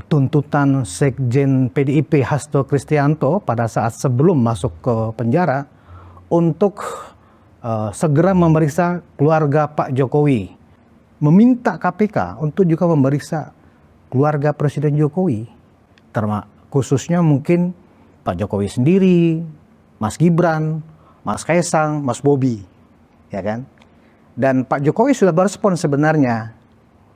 tuntutan Sekjen PDIP Hasto Kristianto pada saat sebelum masuk ke penjara untuk segera memeriksa keluarga Pak Jokowi, meminta KPK untuk juga memeriksa keluarga Presiden Jokowi, khususnya mungkin Pak Jokowi sendiri, Mas Gibran, Mas Kaisang, Mas Bobi, ya kan? Dan Pak Jokowi sudah berespon sebenarnya.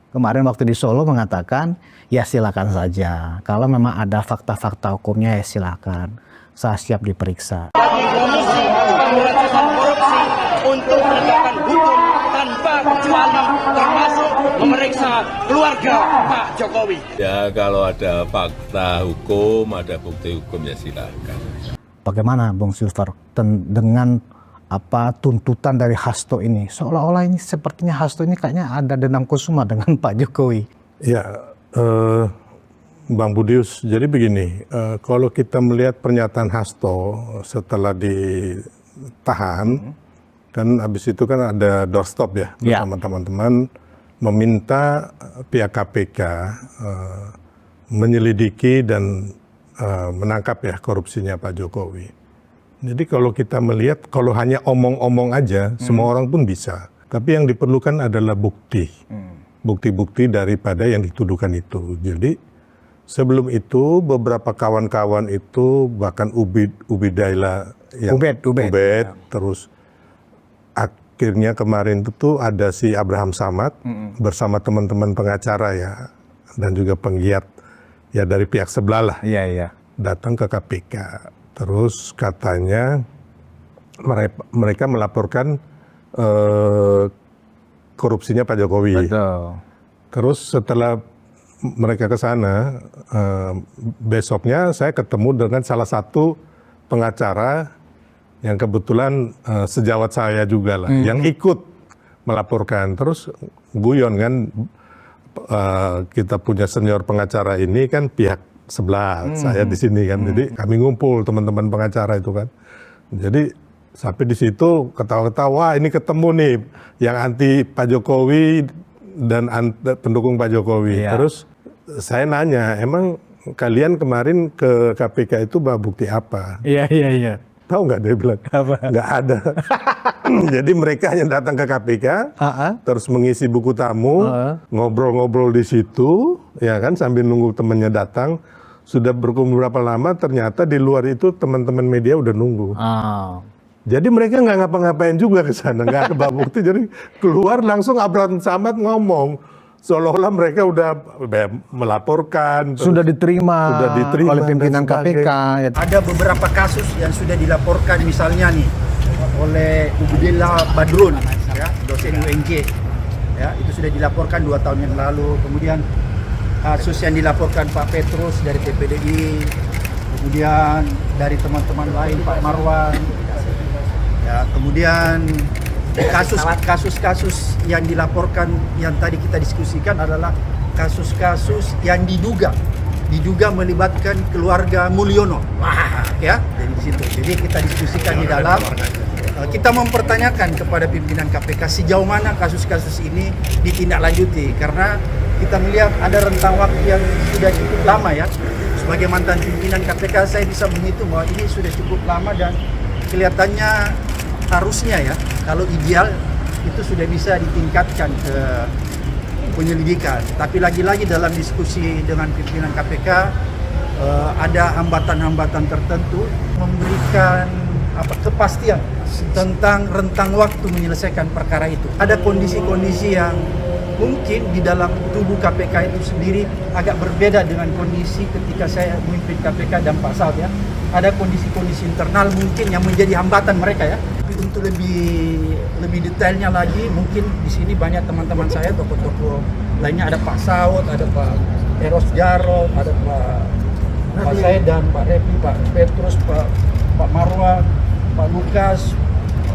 Kemarin waktu di Solo mengatakan, ya silakan saja. Kalau memang ada fakta-fakta hukumnya ya silakan. Saya siap diperiksa. Bagi Komisi Pemberantasan Korupsi untuk menegakkan hukum tanpa kecuali, termasuk memeriksa keluarga Pak Jokowi. Ya kalau ada fakta hukum, ada bukti hukum ya silakan. Bagaimana Bung Silver dengan tuntutan dari Hasto ini? Seolah-olah ini sepertinya Hasto ini kayaknya ada dendam kusuma dengan Pak Jokowi. Ya, Bang Budius, jadi begini, kalau kita melihat pernyataan Hasto setelah ditahan, kan habis itu kan ada doorstop ya, bersama teman-teman meminta pihak KPK menyelidiki dan menangkap ya korupsinya Pak Jokowi. Jadi kalau kita melihat, kalau hanya omong-omong aja, semua orang pun bisa. Tapi yang diperlukan adalah bukti. Bukti-bukti daripada yang dituduhkan itu. Jadi sebelum itu beberapa kawan-kawan itu, bahkan Ubedillah, Ubed, terus akhirnya kemarin itu ada si Abraham Samad bersama teman-teman pengacara ya, dan juga penggiat ya dari pihak sebelah lah, datang ke KPK. Terus katanya mereka melaporkan korupsinya Pak Jokowi. Betul. Terus setelah mereka ke sana, besoknya saya ketemu dengan salah satu pengacara yang kebetulan sejawat saya juga lah, yang ikut melaporkan. Terus guyon kan, kita punya senior pengacara ini kan pihak sebelah, saya di sini kan, jadi kami ngumpul teman-teman pengacara itu kan. Jadi sampai di situ ketawa-ketawa, ini ketemu nih yang anti Pak Jokowi dan pendukung Pak Jokowi. Terus saya nanya, emang kalian kemarin ke KPK itu bawa bukti apa? Iya. Tahu nggak, dia bilang? Nggak ada. Jadi mereka hanya datang ke KPK, terus mengisi buku tamu, ngobrol-ngobrol di situ, ya kan, sambil nunggu temannya datang. Sudah berkumpul berapa lama, ternyata di luar itu teman-teman media udah nunggu. Jadi mereka nggak ngapa-ngapain juga ke sana, nggak ada bawa bukti. Jadi keluar langsung Abraham Samad ngomong, seolah-olah mereka udah melaporkan. Sudah diterima oleh pimpinan KPK. Ada beberapa kasus yang sudah dilaporkan, misalnya nih oleh Ubedillah Badrun, ya, dosen UNJ, ya, itu sudah dilaporkan 2 tahun yang lalu. Kemudian kasus yang dilaporkan Pak Petrus dari TPDI, kemudian dari teman-teman lain Pak Marwan, ya, kemudian kasus-kasus yang dilaporkan yang tadi kita diskusikan adalah kasus-kasus yang diduga melibatkan keluarga Mulyono, ya, dari situ. Jadi kita diskusikan di dalam, kita mempertanyakan kepada pimpinan KPK sejauh mana kasus-kasus ini ditindaklanjuti, karena kita melihat ada rentang waktu yang sudah cukup lama ya. Sebagai mantan pimpinan KPK, saya bisa menghitung bahwa ini sudah cukup lama dan kelihatannya harusnya ya, kalau ideal itu sudah bisa ditingkatkan ke penyelidikan. Tapi lagi-lagi dalam diskusi dengan pimpinan KPK ada hambatan-hambatan tertentu, memberikan kepastian tentang rentang waktu menyelesaikan perkara itu. Ada kondisi-kondisi yang mungkin di dalam tubuh KPK itu sendiri agak berbeda dengan kondisi ketika saya memimpin KPK dan Pak Saud ya. Ada kondisi-kondisi internal mungkin yang menjadi hambatan mereka ya. Untuk lebih detailnya lagi, mungkin di sini banyak teman-teman saya, tokoh-tokoh lainnya, ada Pak Saud, ada Pak Eros Jarot, ada Pak Said dan Pak Repi, Pak Petrus, Pak Marwan, Pak Lukas,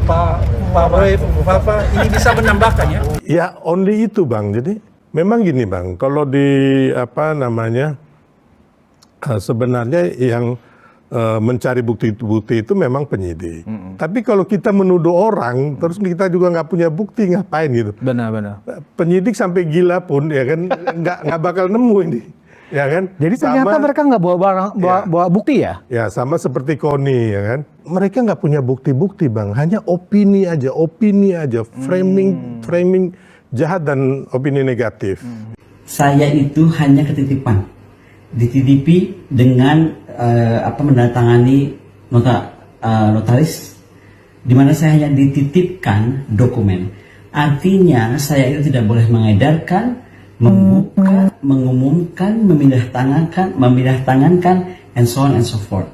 Pak Roy, Bapak, ini bisa menambahkan ya? Ya, only itu Bang. Jadi memang gini Bang, kalau di sebenarnya yang mencari bukti-bukti itu memang penyidik. Tapi kalau kita menuduh orang, terus kita juga nggak punya bukti, ngapain gitu? Benar-benar. Penyidik sampai gila pun ya kan nggak bakal nemu ini. Ya kan? Jadi ternyata mereka nggak bawa barang, bawa bukti ya? Ya sama seperti KONI ya kan. Mereka nggak punya bukti-bukti Bang, hanya opini aja, framing jahat dan opini negatif. Saya itu hanya ketitipan, dititipi dengan menandatangani notaris, di mana saya hanya dititipkan dokumen. Artinya saya itu tidak boleh mengedarkan, membuka, mengumumkan, memindah tangankan, and so on and so forth.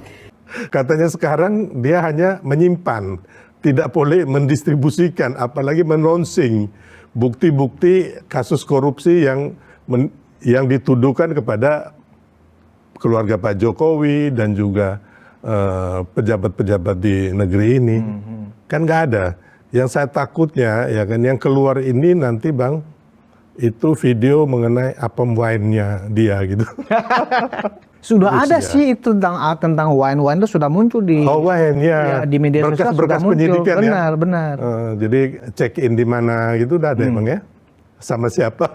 Katanya sekarang dia hanya menyimpan, tidak boleh mendistribusikan, apalagi menonsing bukti-bukti kasus korupsi yang dituduhkan kepada keluarga Pak Jokowi dan juga pejabat-pejabat di negeri ini. Kan nggak ada. Yang saya takutnya ya kan yang keluar ini nanti Bang, itu video mengenai apem wine-nya dia gitu. Sudah ada sih itu tentang wine itu sudah muncul di wine ya, di media sosial berkas penyidikan benar, ya. Benar. Jadi check in di mana gitu udah ada Bang ya. Sama siapa?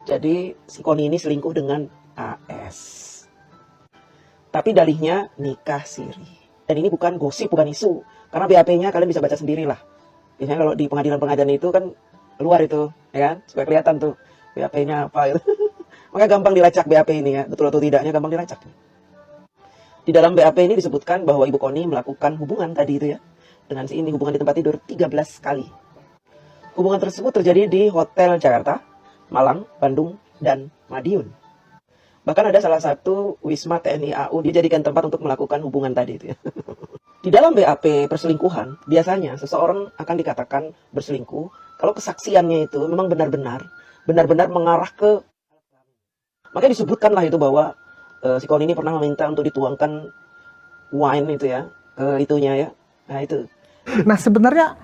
Jadi si Koni ini selingkuh dengan AS. Tapi dalihnya nikah siri. Dan ini bukan gosip, bukan isu. Karena BAP-nya kalian bisa baca sendiri lah. Biasanya kalau di pengadilan itu kan keluar itu, ya kan? Supaya kelihatan tuh BAP-nya apa gitu. Maka gampang dilacak BAP ini ya, betul atau tidaknya gampang dilacak. Di dalam BAP ini disebutkan bahwa Ibu Koni melakukan hubungan tadi itu ya, dengan si ini, hubungan di tempat tidur 13 kali. Hubungan tersebut terjadi di Hotel Jakarta, Malang, Bandung, dan Madiun. Bahkan ada salah satu Wisma TNI AU dijadikan tempat untuk melakukan hubungan tadi itu ya. Di dalam BAP perselingkuhan, biasanya seseorang akan dikatakan berselingkuh kalau kesaksiannya itu memang benar-benar mengarah ke. Makanya disebutkanlah itu bahwa si Koni ini pernah meminta untuk dituangkan wine itu ya, ke itunya ya. Nah itu. Nah sebenarnya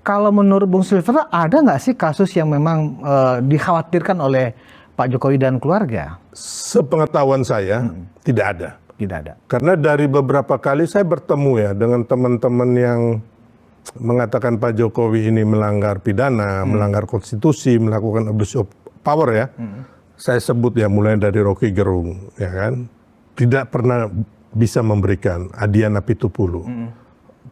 kalau menurut Bung Silver ada nggak sih kasus yang memang dikhawatirkan oleh Pak Jokowi dan keluarga? Sepengetahuan saya tidak ada. Tidak ada. Karena dari beberapa kali saya bertemu ya dengan teman-teman yang mengatakan Pak Jokowi ini melanggar pidana, melanggar konstitusi, melakukan abuse of power ya. Saya sebut ya mulai dari Rocky Gerung ya kan. Tidak pernah bisa memberikan Adiana Pitupulu,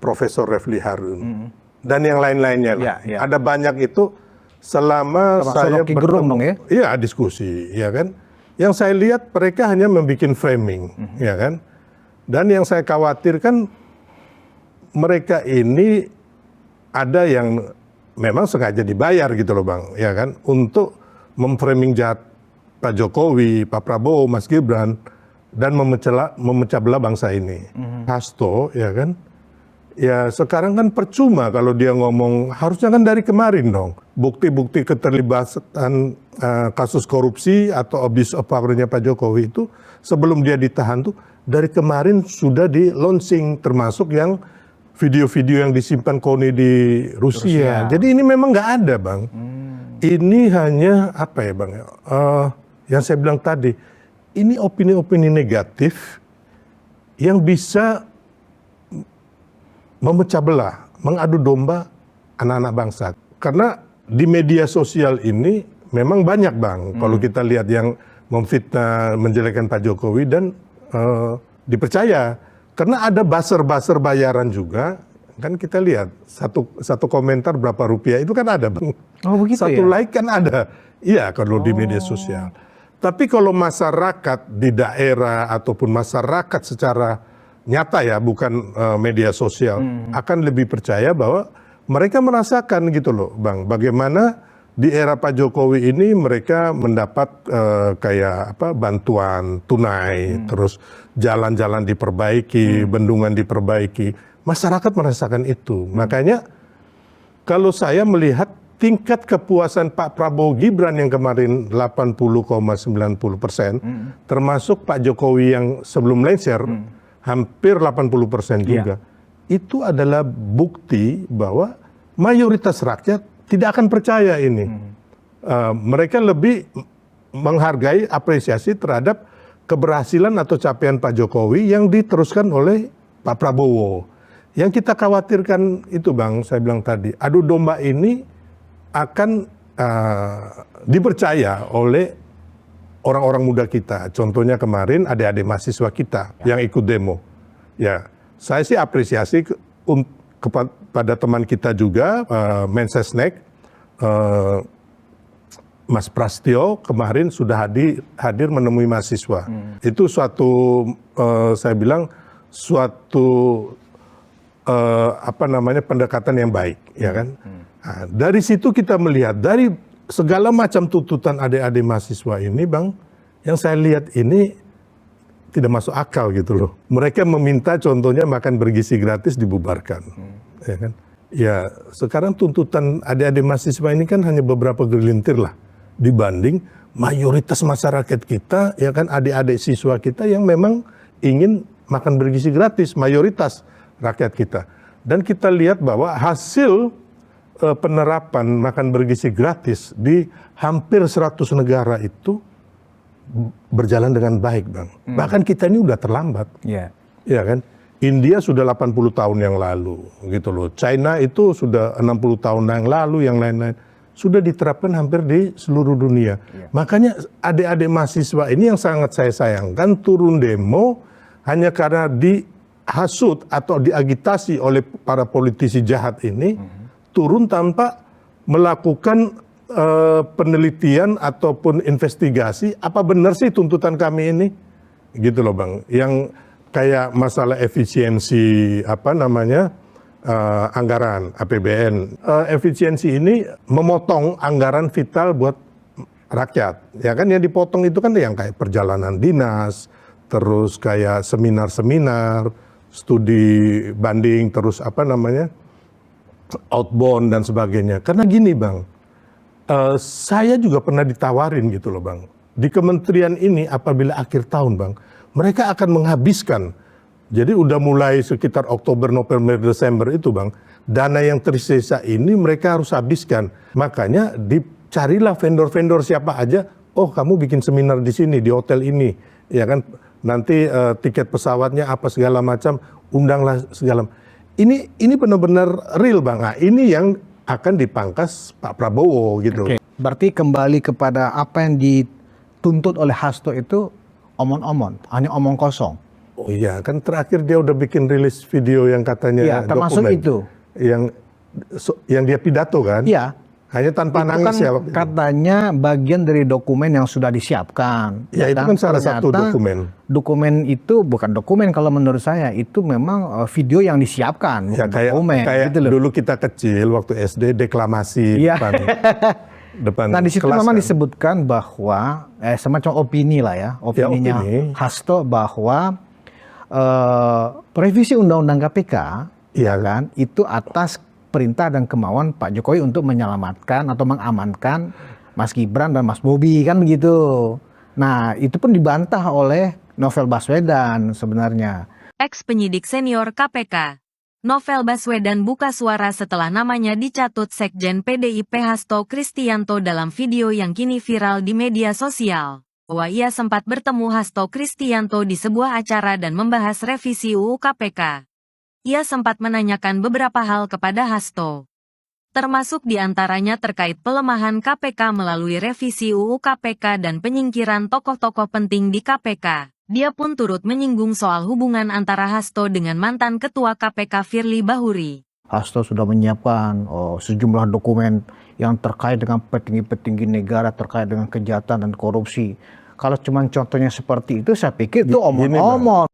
Profesor Refli Harun, dan yang lain-lainnya lah. Ya. Ada banyak itu selama termasuk saya Rocky Gerung dong ya? Iya diskusi ya kan. Yang saya lihat mereka hanya membuat framing, ya kan. Dan yang saya khawatirkan mereka ini ada yang memang sengaja dibayar gitu loh Bang, ya kan, untuk memframing jahat Pak Jokowi, Pak Prabowo, Mas Gibran, dan memecah belah bangsa ini. Hasto, ya kan. Ya sekarang kan percuma kalau dia ngomong, harusnya kan dari kemarin dong. Bukti-bukti keterlibatan kasus korupsi atau abuse of power-nya Pak Jokowi itu sebelum dia ditahan tuh dari kemarin sudah di launching, termasuk yang video-video yang disimpan KONI di Rusia. Jadi ini memang nggak ada Bang. Ini hanya apa ya Bang? Yang saya bilang tadi, ini opini-opini negatif yang bisa memecah belah, mengadu domba anak-anak bangsa. Karena di media sosial ini memang banyak Bang, kalau kita lihat yang memfitnah, menjelekkan Pak Jokowi dan dipercaya. Karena ada buzzer-buzzer bayaran juga, kan kita lihat satu komentar berapa rupiah itu kan ada Bang. Oh begitu Satu ya? like kan ada. Iya kalau di media sosial. Tapi kalau masyarakat di daerah ataupun masyarakat secara nyata ya, bukan media sosial, akan lebih percaya bahwa mereka merasakan gitu loh Bang, bagaimana di era Pak Jokowi ini mereka mendapat kayak apa bantuan tunai, terus jalan-jalan diperbaiki, bendungan diperbaiki, masyarakat merasakan itu. Makanya kalau saya melihat tingkat kepuasan Pak Prabowo Gibran yang kemarin 80,90%, termasuk Pak Jokowi yang sebelum lengser, hampir 80% juga. Itu adalah bukti bahwa mayoritas rakyat tidak akan percaya ini. Mereka lebih menghargai apresiasi terhadap keberhasilan atau capaian Pak Jokowi yang diteruskan oleh Pak Prabowo. Yang kita khawatirkan itu Bang, saya bilang tadi, adu domba ini akan dipercaya oleh orang-orang muda kita. Contohnya kemarin adik-adik mahasiswa kita yang ikut demo. Ya, saya sih apresiasi kepada teman kita juga, Mensesnek, Mas Prastyo kemarin sudah hadir menemui mahasiswa. Itu suatu, saya bilang suatu pendekatan yang baik, ya kan? Nah, dari situ kita melihat dari segala macam tuntutan adik-adik mahasiswa ini, Bang, yang saya lihat ini tidak masuk akal gitu loh. Mereka meminta contohnya makan bergizi gratis dibubarkan, ya kan? Ya sekarang tuntutan adik-adik mahasiswa ini kan hanya beberapa gelintir lah dibanding mayoritas masyarakat kita, ya kan, adik-adik siswa kita yang memang ingin makan bergizi gratis, mayoritas rakyat kita. Dan kita lihat bahwa hasil penerapan makan bergizi gratis di hampir 100 negara itu berjalan dengan baik, Bang. Bahkan kita ini udah terlambat. Iya. Ya kan? India sudah 80 tahun yang lalu, gitu loh. China itu sudah 60 tahun yang lalu, yang lain-lain sudah diterapkan hampir di seluruh dunia. Makanya adik-adik mahasiswa ini yang sangat saya sayangkan turun demo hanya karena dihasut atau diagitasi oleh para politisi jahat ini, turun tanpa melakukan penelitian ataupun investigasi apa benar sih tuntutan kami ini, gitu loh, Bang. Yang kayak masalah efisiensi anggaran APBN. Efisiensi ini memotong anggaran vital buat rakyat, ya kan? Yang dipotong itu kan yang kayak perjalanan dinas, terus kayak seminar-seminar, studi banding, terus outbound dan sebagainya. Karena gini, Bang, saya juga pernah ditawarin gitu loh, Bang. Di kementerian ini apabila akhir tahun, Bang, mereka akan menghabiskan. Jadi udah mulai sekitar Oktober, November, Desember itu, Bang, dana yang tersisa ini mereka harus habiskan. Makanya dicarilah vendor-vendor siapa aja. Oh, kamu bikin seminar di sini, di hotel ini, ya kan? Nanti tiket pesawatnya apa segala macam, undanglah segala. Ini benar-benar real, Bang. Nah, ini yang akan dipangkas Pak Prabowo gitu. Oke. Berarti kembali kepada apa yang dituntut oleh Hasto itu omong-omong, hanya omong kosong. Oh iya, kan terakhir dia udah bikin rilis video yang katanya Iya, termasuk dokumen. itu. Yang dia pidato kan? Iya. Hanya tanpa Itu nangis kan ya. katanya bagian dari dokumen yang sudah disiapkan. Ya itu kan salah satu Ternyata dokumen. Dokumen itu bukan dokumen kalau menurut saya, itu memang video yang disiapkan, Ya bukan kayak dokumen. Gitu loh. dulu kita kecil waktu SD deklamasi Iya. depan Nah di situ kelas memang kan. disebutkan bahwa semacam opini lah ya, opininya opini. Hasto bahwa revisi Undang-Undang KPK, Iya. ya kan, itu atas perintah dan kemauan Pak Jokowi untuk menyelamatkan atau mengamankan Mas Gibran dan Mas Bobi, kan begitu. Nah itu pun dibantah oleh Novel Baswedan sebenarnya. Ex-penyidik senior KPK, Novel Baswedan buka suara setelah namanya dicatut Sekjen PDIP Hasto Kristianto dalam video yang kini viral di media sosial. Bahwa ia sempat bertemu Hasto Kristianto di sebuah acara dan membahas revisi UU KPK. Ia sempat menanyakan beberapa hal kepada Hasto. Termasuk diantaranya terkait pelemahan KPK melalui revisi UU KPK dan penyingkiran tokoh-tokoh penting di KPK. Dia pun turut menyinggung soal hubungan antara Hasto dengan mantan Ketua KPK Firly Bahuri. Hasto sudah menyiapkan sejumlah dokumen yang terkait dengan petinggi-petinggi negara, terkait dengan kejahatan dan korupsi. Kalau cuma contohnya seperti itu, saya pikir itu omong-omong.